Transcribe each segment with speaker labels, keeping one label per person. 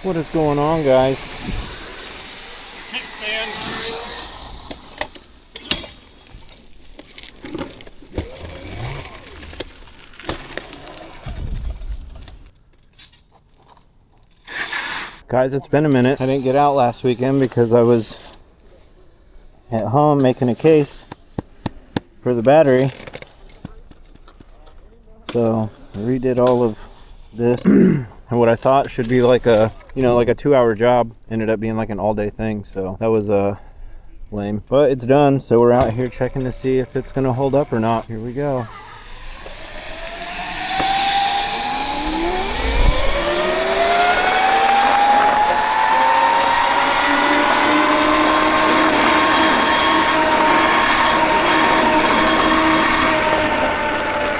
Speaker 1: What is going on, guys? Guys, it's been a minute. I didn't get out last weekend because I was at home making a case for the battery. So I redid all of this. And what I thought should be like a, like a 2-hour job ended up being like an all-day thing. So that was lame. But it's done, so we're out here checking to see if it's gonna hold up or not. Here we go.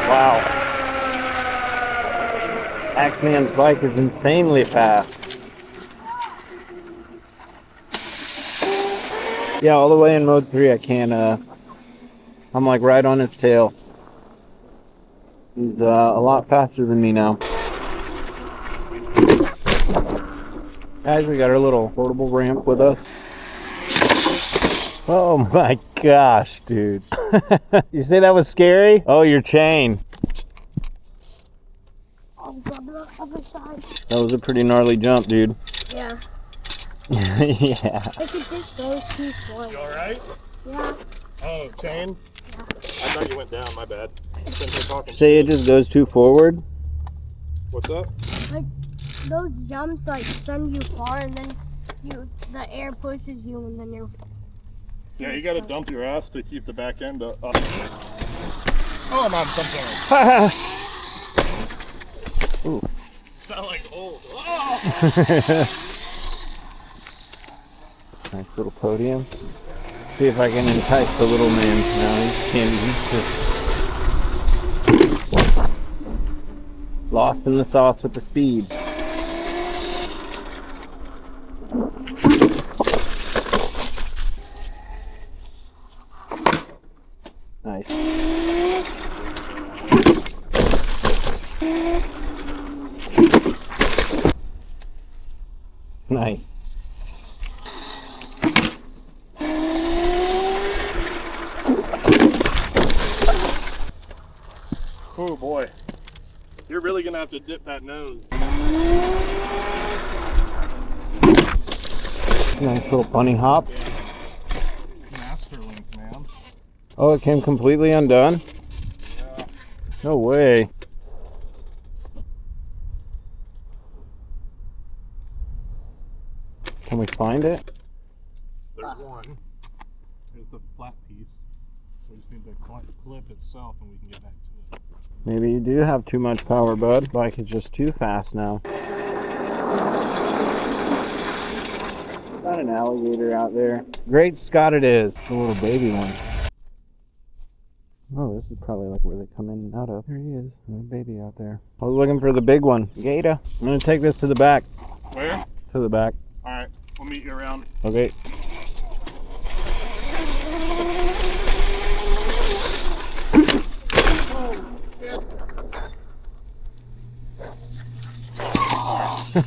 Speaker 1: Wow. Axeman's bike is insanely fast. Yeah, all the way in mode 3 I can't, I'm like right on his tail. He's a lot faster than me now. Guys, we got our little portable ramp with us. Oh my gosh, dude. You say that was scary? Oh, your chain.
Speaker 2: I'll go to the other side.
Speaker 1: That was a pretty gnarly jump, dude.
Speaker 2: Yeah.
Speaker 1: Yeah.
Speaker 2: If it just goes too far.
Speaker 3: You alright?
Speaker 2: Yeah.
Speaker 3: Oh, chain?
Speaker 2: Yeah.
Speaker 3: I thought you went down, my bad. Been here talking
Speaker 1: Say
Speaker 3: shit.
Speaker 1: it just goes too forward?
Speaker 3: What's up?
Speaker 2: Like, those jumps, like, send you far, and then the air pushes you, and then you're...
Speaker 3: Yeah, you gotta dump your ass to keep the back end up. Oh, I'm on something.
Speaker 1: Ooh.
Speaker 3: Sound like old. Oh!
Speaker 1: Nice little podium. See if I can entice the little man. No, he can't. He's just lost in the sauce with the speed. Nice. Nice.
Speaker 3: Oh boy. You're really gonna have to dip that nose.
Speaker 1: Nice little bunny hop.
Speaker 3: Yeah. Masterlink, man.
Speaker 1: Oh, it came completely undone?
Speaker 3: Yeah.
Speaker 1: No way. Can we find it?
Speaker 3: There's one. There's the flat piece. We just need the clip itself and we can get back to it.
Speaker 1: Maybe you do have too much power, bud. Bike is just too fast now. Got an alligator out there. Great Scott it is. It's a little baby one. Oh, this is probably like where they come in and out of. There he is. Little baby out there. I was looking for the big one. Gator. I'm gonna take this to the back.
Speaker 3: Where?
Speaker 1: To the back.
Speaker 3: Alright, we'll meet you around.
Speaker 1: Okay.
Speaker 3: You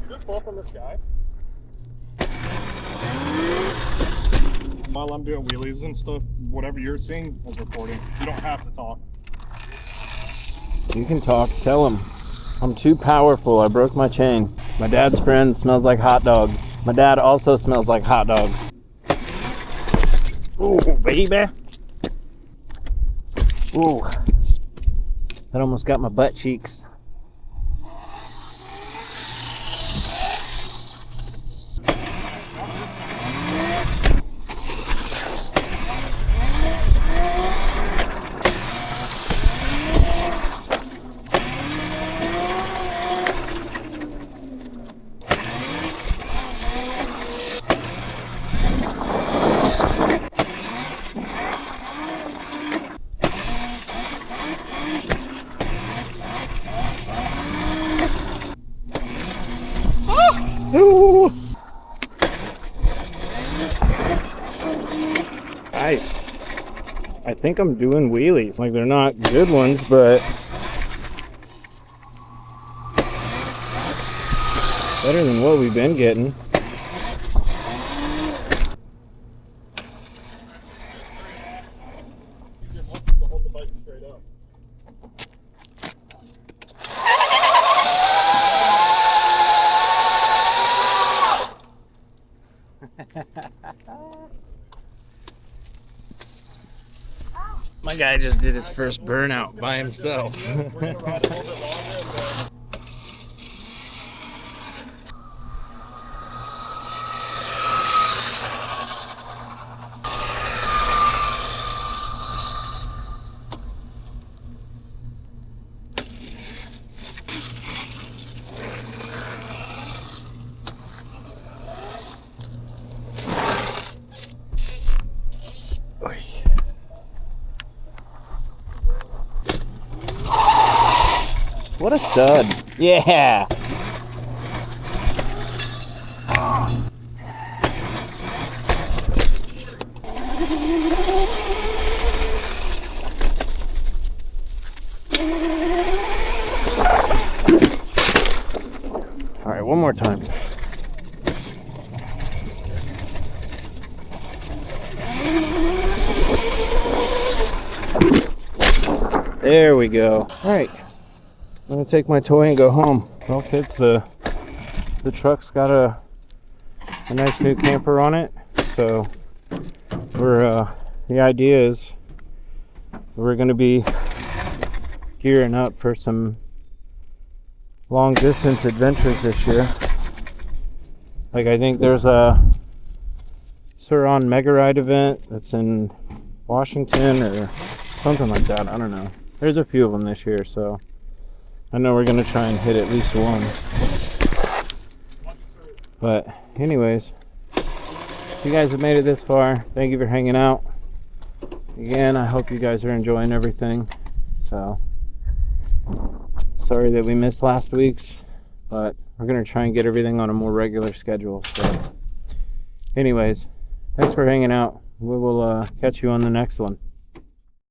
Speaker 3: just fall from the sky? While I'm doing wheelies and stuff, whatever you're seeing is recording. You don't have to talk.
Speaker 1: You can talk. Tell him. I'm too powerful. I broke my chain. My dad's friend smells like hot dogs. My dad also smells like hot dogs. Ooh, baby. Ooh. That almost got my butt cheeks. think I'm doing wheelies. Like, they're not good ones, but better than what we've been getting.
Speaker 3: Hold the bike straight up.
Speaker 1: My guy just did his first burnout by himself.
Speaker 3: We're gonna ride a little bit longer and then
Speaker 1: What a stud. Yeah. All right, one more time. There we go. All right. I'm gonna take my toy and go home. Well, kids, the truck's got a nice new camper on it, so we're the idea is we're gonna be gearing up for some long distance adventures this year. Like, I think there's a Sur-On Mega Ride event that's in Washington or something like that. I don't know. There's a few of them this year, so I know we're gonna try and hit at least one. But anyways, if you guys have made it this far, thank you for hanging out. Again, I hope you guys are enjoying everything. So sorry that we missed last week's, but we're gonna try and get everything on a more regular schedule. So anyways, thanks for hanging out. We will catch you on the next one.